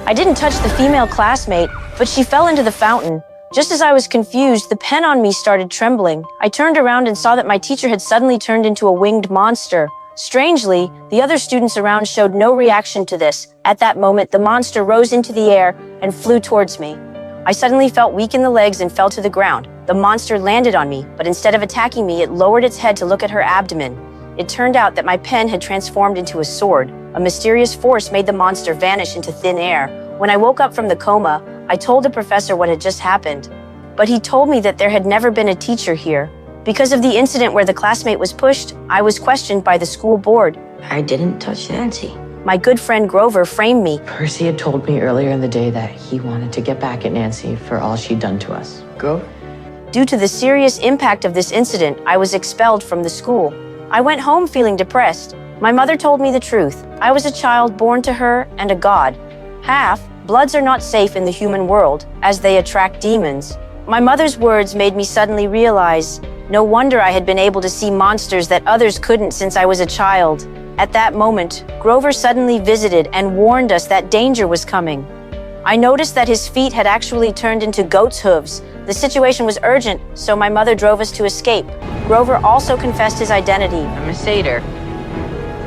I didn't touch the female classmate, but she fell into the fountain. Just as I was confused, the pen on me started trembling. I turned around and saw that my teacher had suddenly turned into a winged monster. Strangely, the other students around showed no reaction to this. At that moment, the monster rose into the air and flew towards me. I suddenly felt weak in the legs and fell to the ground. The monster landed on me, but instead of attacking me, it lowered its head to look at her abdomen. It turned out that my pen had transformed into a sword. A mysterious force made the monster vanish into thin air. When I woke up from the coma, I told the professor what had just happened. But he told me that there had never been a teacher here. Because of the incident where the classmate was pushed, I was questioned by the school board. I didn't touch Nancy. My good friend Grover framed me. Percy had told me earlier in the day that he wanted to get back at Nancy for all she'd done to us. Grover? Due to the serious impact of this incident, I was expelled from the school. I went home feeling depressed. My mother told me the truth. I was a child born to her and a god. Half-bloods are not safe in the human world, as they attract demons. My mother's words made me suddenly realize, no wonder I had been able to see monsters that others couldn't since I was a child. At that moment, Grover suddenly visited and warned us that danger was coming. I noticed that his feet had actually turned into goat's hooves. The situation was urgent, so my mother drove us to escape. Grover also confessed his identity. I'm a satyr,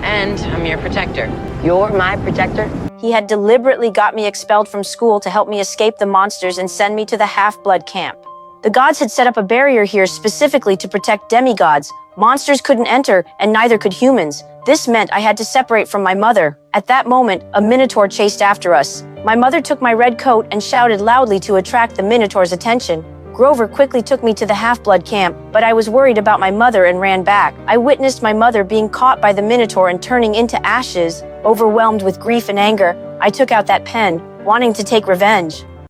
and I'm your protector. You're my protector? He had deliberately got me expelled from school to help me escape the monsters and send me to the half-blood camp. The gods had set up a barrier here specifically to protect demigods. Monsters couldn't enter, and neither could humans. This meant I had to separate from my mother. At that moment, a minotaur chased after us. My mother took my red coat and shouted loudly to attract the minotaur's attention. Grover quickly took me to the half-blood camp, but I was worried about my mother and ran back. I witnessed my mother being caught by the minotaur and turning into ashes. Overwhelmed with grief and anger, I took out that pen, wanting to take revenge.